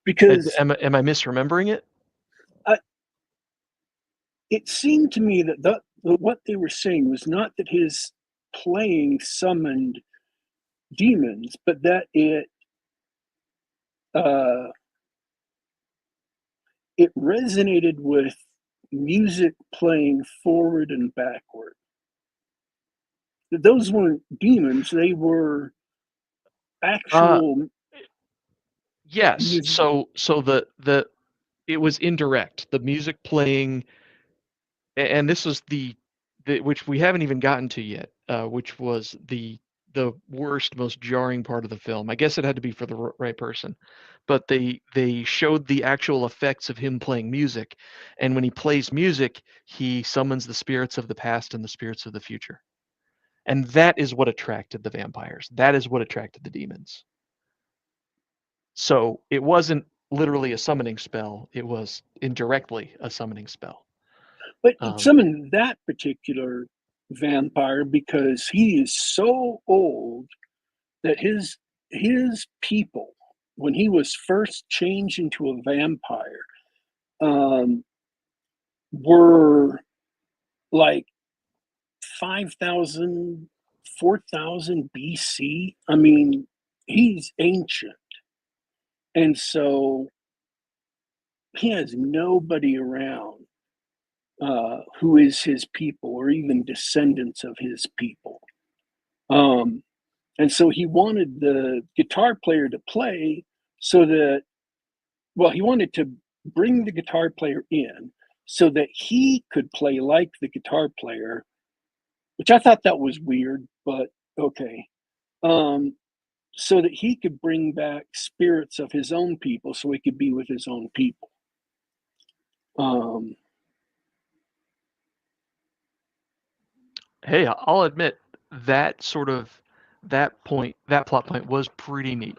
S1: Because
S2: Am I misremembering it?
S1: I, it seemed to me that what they were saying was not that his playing summoned demons, but that uh, it resonated with music playing forward and backward. Those weren't demons; they were
S2: Uh,
S1: actual
S2: yes.
S1: music.
S2: So the it was indirect. The music playing, and this was the which we haven't even gotten to yet, which was the worst, most jarring part of the film. I guess it had to be for the right person, but they showed the actual effects of him playing music, and when he plays music, he summons the spirits of the past and the spirits of the future, and that is what attracted the vampires. That is what attracted the demons. So it wasn't literally a summoning spell; it was indirectly a summoning spell.
S1: But it
S2: Um,
S1: summoned that particular vampire because he is so old that his people, when he was first changed into a vampire, um, were like 5,000, 4,000 BC. I mean, he's ancient, and so he has nobody around who is his people or even descendants of his people. Um, and so he wanted the guitar player to play so that, well, he wanted to bring the guitar player in so that he could play like the guitar player, which I thought that was weird, but okay. Um, so that he could bring back spirits of his own people so he could be with his own people. Um,
S2: Hey, I'll admit that that plot point was pretty neat.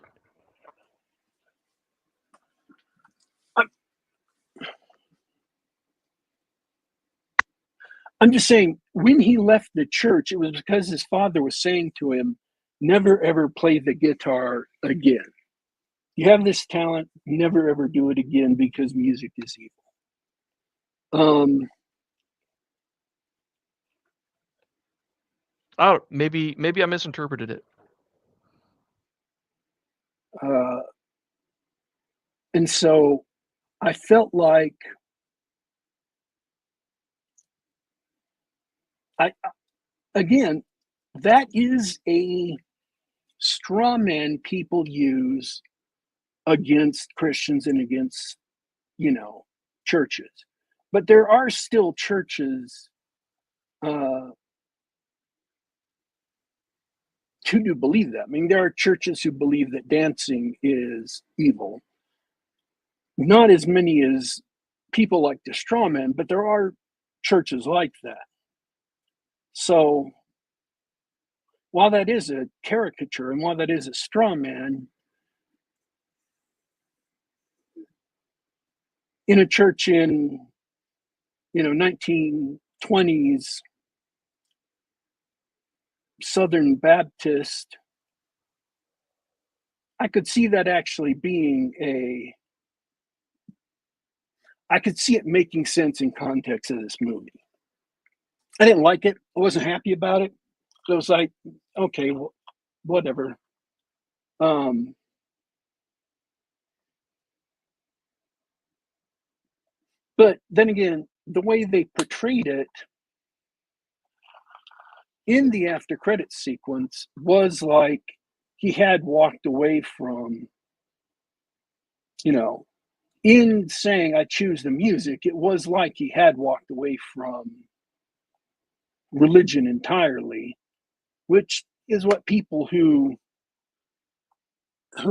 S1: I'm just saying, when he left the church, it was because his father was saying to him, never ever play the guitar again. You have this talent, never ever do it again because music is evil.
S2: Oh, maybe I misinterpreted it.
S1: Uh, and so I felt like I again, that is a straw man people use against Christians and against, you know, churches. But there are still churches uh, who do believe that. I mean, there are churches who believe that dancing is evil. Not as many as people like the straw man, but there are churches like that. So while that is a caricature and while that is a straw man, in a church in 1920s Southern Baptist, I could see that actually being I could see it making sense in context of this movie. I didn't like it. I wasn't happy about it. So I was like, okay, well, whatever. Um, but then again, the way they portrayed it in the after credits sequence was like he had walked away from, you know, in saying I choose the music, it was like he had walked away from religion entirely, which is what people who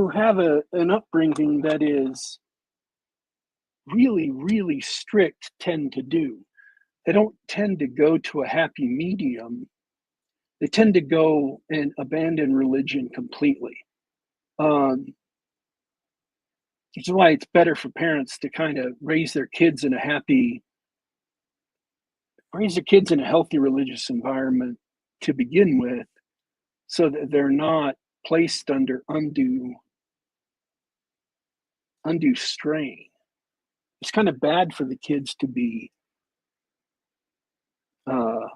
S1: have an upbringing that is really, really strict tend to do. They don't tend to go to a happy medium. They tend to go and abandon religion completely. Um, which is why it's better for parents to kind of raise their kids in a healthy religious environment to begin with, so that they're not placed under undue strain. It's kind of bad for the kids uh,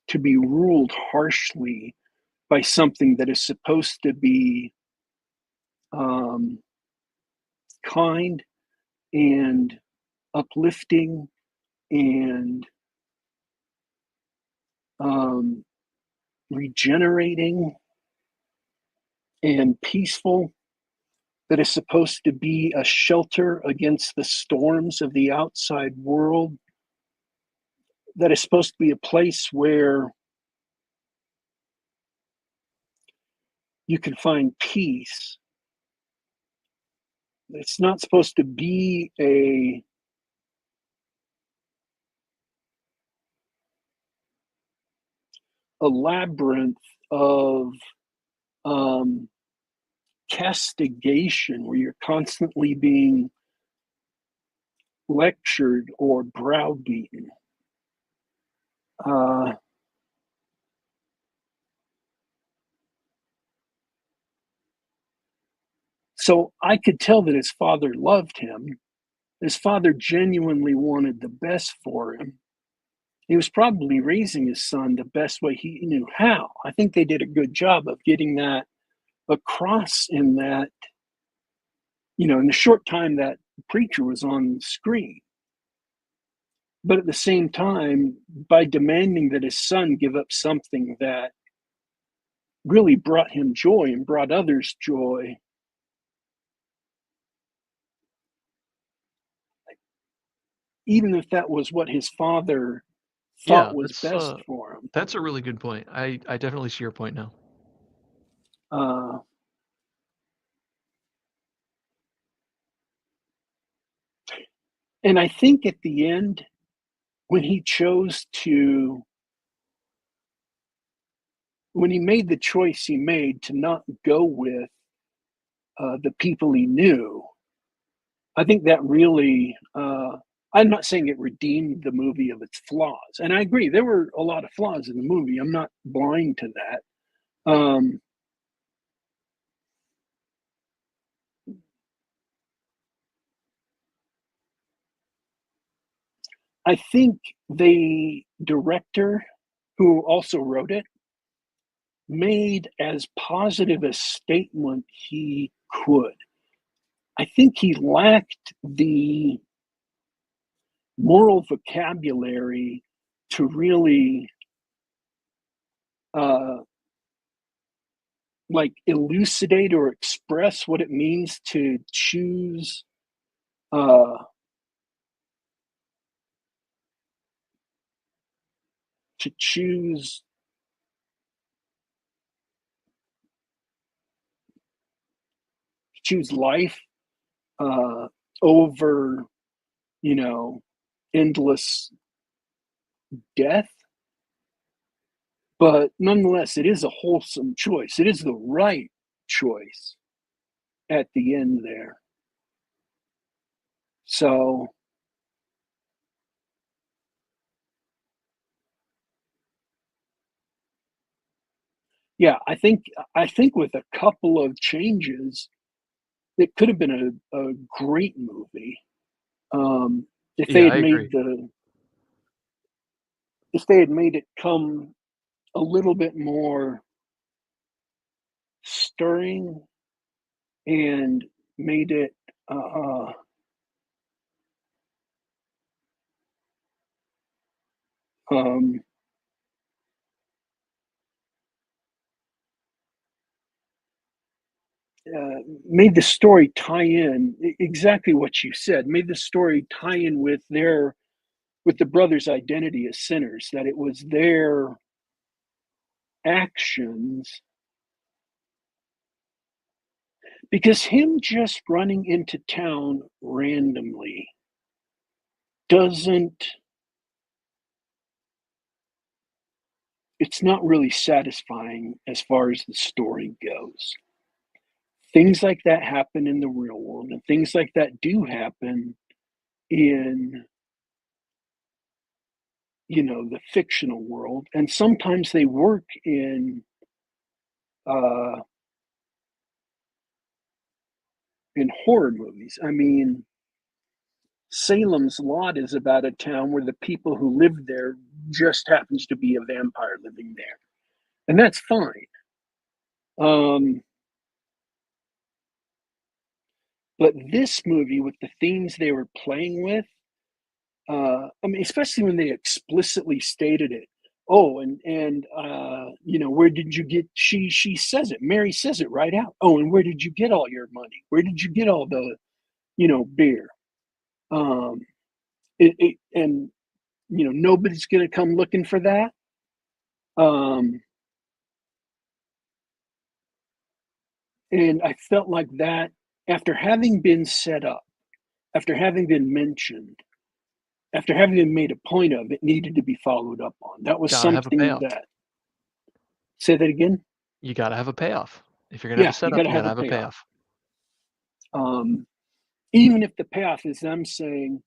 S1: to be ruled harshly by something that is supposed to be um, kind and uplifting and um, regenerating and peaceful, that is supposed to be a shelter against the storms of the outside world, that is supposed to be a place where you can find peace. It's not supposed to be a labyrinth of um, castigation where you're constantly being lectured or browbeaten. Uh, so I could tell that his father loved him. His father genuinely wanted the best for him. He was probably raising his son the best way he knew how. I think they did a good job of getting that across in that, in the short time that preacher was on screen. But at the same time, by demanding that his son give up something that really brought him joy and brought others joy, even if that was what his father thought
S2: Yeah,
S1: was best for him.
S2: that's a really good point. I definitely see your point now.
S1: And I think at the end, when he made the choice he made to not go with the people he knew, I think that really, I'm not saying it redeemed the movie of its flaws. And I agree, there were a lot of flaws in the movie. I'm not blind to that. I think the director, who also wrote it, made as positive a statement he could. I think he lacked the moral vocabulary to really uh, like elucidate or express what it means uh, to choose life uh, over, endless death. But nonetheless, it is a wholesome choice. It is the right choice at the end there. So, yeah, I think with a couple of changes, it could have been a great movie. Um, if they
S2: Yeah,
S1: had
S2: I agree.
S1: it come a little bit more stirring and made it um, made the story tie in exactly what you said. Made the story tie in with the brothers' identity as sinners. That it was their actions, because him just running into town randomly doesn't. It's not really satisfying as far as the story goes. Things like that happen in the real world, and things like that do happen in, the fictional world, and sometimes they work uh in horror movies. I mean, Salem's Lot is about a town where the people who live there just happens to be a vampire living there, and that's fine. um but this movie, with the themes they were playing with, I mean, especially when they explicitly stated it. Oh, and where did you get? She says it. Mary says it right out. Oh, and where did you get all your money? Where did you get all the, beer? Um, and nobody's gonna come looking for that. Um, and I felt like that, after having been set up, after having been mentioned, after having been made a point of, it needed to be followed up on. That was
S2: Gotta have a
S1: something
S2: payoff.
S1: that. Say that again.
S2: You gotta have a payoff. If you're gonna have a
S1: Yeah, you got
S2: setup,
S1: to
S2: you
S1: have
S2: gotta
S1: a
S2: have a
S1: payoff.
S2: payoff.
S1: Um, Even if the payoff is them saying,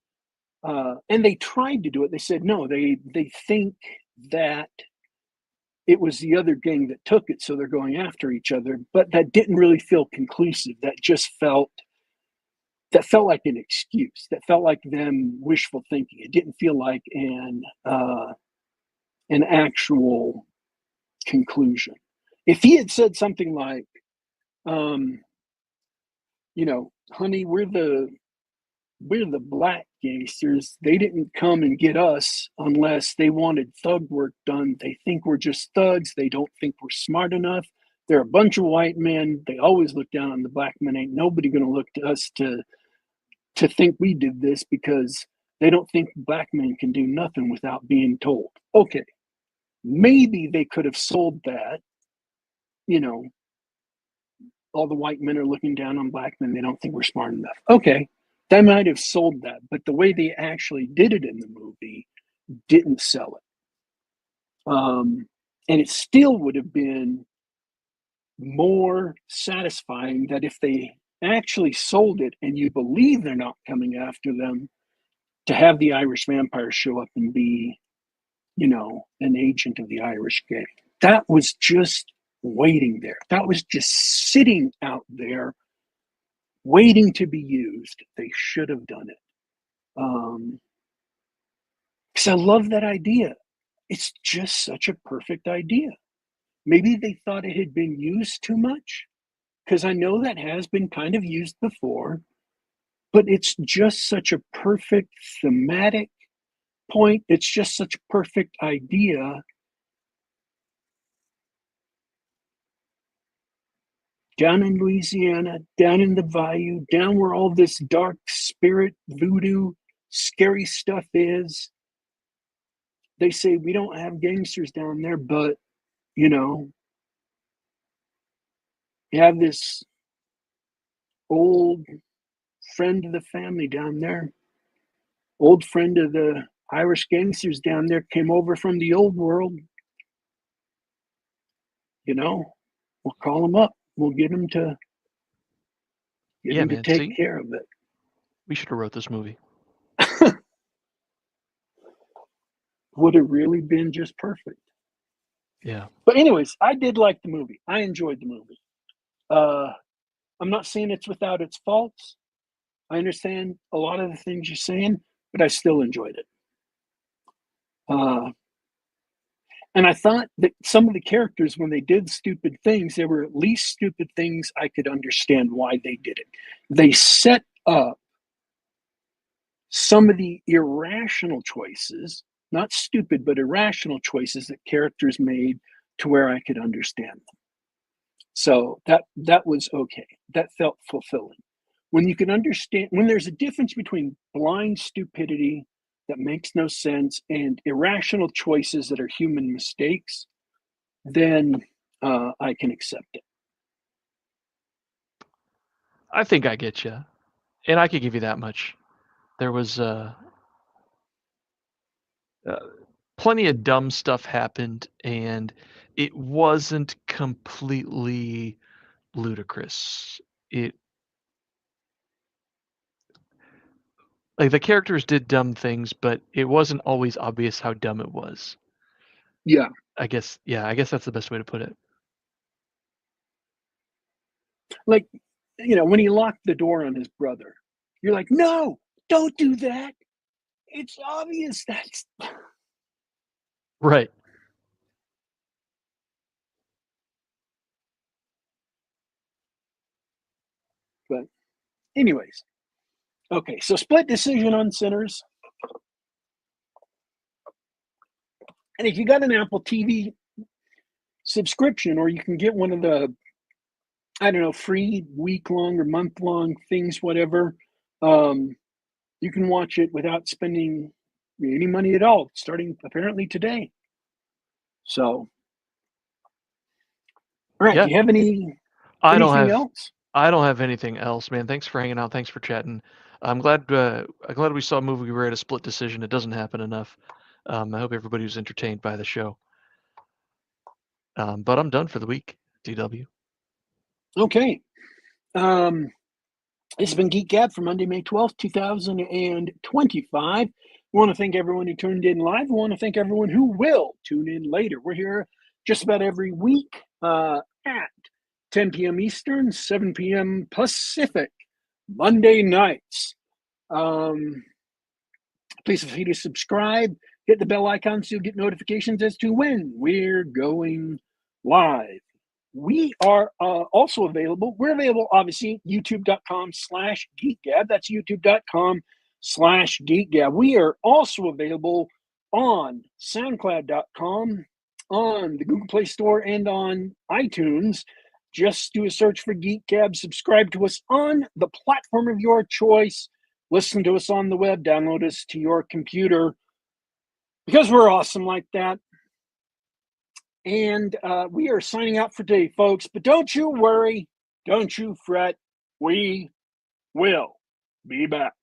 S1: and they tried to do it. They said no. They think that it was the other gang that took it, so they're going after each other. But that didn't really feel conclusive. That felt like an excuse. That felt like them wishful thinking. It didn't feel like an actual conclusion. If he had said something like, You know, honey, we're the black gangsters. They didn't come and get us unless they wanted thug work done. They think we're just thugs. They don't think we're smart enough. They're a bunch of white men. They always look down on the black men. Ain't nobody gonna look to us to think we did this because they don't think black men can do nothing without being told. Okay, maybe they could have sold that, you know, all the white men are looking down on black men. They don't think we're smart enough. Okay, they might have sold that, but the way they actually did it in the movie didn't sell it. And it still would have been more satisfying that if they actually sold it and you believe they're not coming after them, to have the Irish vampire show up and be, you know, an agent of the Irish gang. That was just waiting there. That was just sitting out there waiting to be used. They should have done it. Because I love that idea. It's just such a perfect idea. Maybe they thought it had been used too much, because I know that has been kind of used before, but it's just such a perfect thematic point. It's just such a perfect idea. Down in Louisiana, down in the bayou, down where all this dark spirit, voodoo, scary stuff is. They say we don't have gangsters down there, but, you know, you have this old friend of the family down there, old friend of the Irish gangsters down there, came over from the old world. You know, we'll call him up. We'll get him to
S2: Man.
S1: take
S2: See,
S1: care of it.
S2: we should have wrote this movie.
S1: Would have really been just perfect.
S2: Yeah.
S1: But anyways, I did like the movie. I enjoyed the movie. I'm not saying it's without its faults. I understand a lot of the things you're saying, but I still enjoyed it. And I thought that some of the characters, when they did stupid things, they were at least stupid things I could understand why they did it. They set up some of the irrational choices, not stupid, but irrational choices that characters made, to where I could understand them. So that was okay. That felt fulfilling. When you can understand, when there's a difference between blind stupidity that makes no sense and irrational choices that are human mistakes, then I can accept it.
S2: I think I get you, and I could give you that much. There was plenty of dumb stuff happened, and it wasn't completely ludicrous. It like the characters did dumb things, but it wasn't always obvious how dumb it was.
S1: Yeah.
S2: I guess that's the best way to put it.
S1: Like, you know, when he locked the door on his brother, you're like, no, don't do that. It's obvious that's.
S2: Right.
S1: But, anyways, okay, so split decision on Sinners. And if you got an Apple TV subscription, or you can get one of the, I don't know, free week-long or month-long things, whatever, you can watch it without spending any money at all, starting apparently today. So, all right,
S2: Yeah.
S1: do you have anything else?
S2: I don't have anything else, man. Thanks for hanging out. Thanks for chatting. I'm glad we saw a movie where we had a split decision. It doesn't happen enough. I hope everybody was entertained by the show. But I'm done for the week, DW.
S1: Okay. This has been Geek Gab for Monday, May 12th, 2025. We want to thank everyone who tuned in live. We want to thank everyone who will tune in later. We're here just about every week at 10 p.m. Eastern, 7 p.m. Pacific, Monday nights. Please feel free to subscribe, hit the bell icon so you'll get notifications as to when we're going live. we are also available. We're available, obviously, youtube.com/geekgab. That's youtube.com/geekgab. We are also available on soundcloud.com, on the Google Play Store, and on iTunes. Just do a search for Geek Gab. Subscribe to us on the platform of your choice. Listen to us on the web. Download us to your computer, because we're awesome like that. And we are signing out for today, folks. But don't you worry. Don't you fret. We will be back.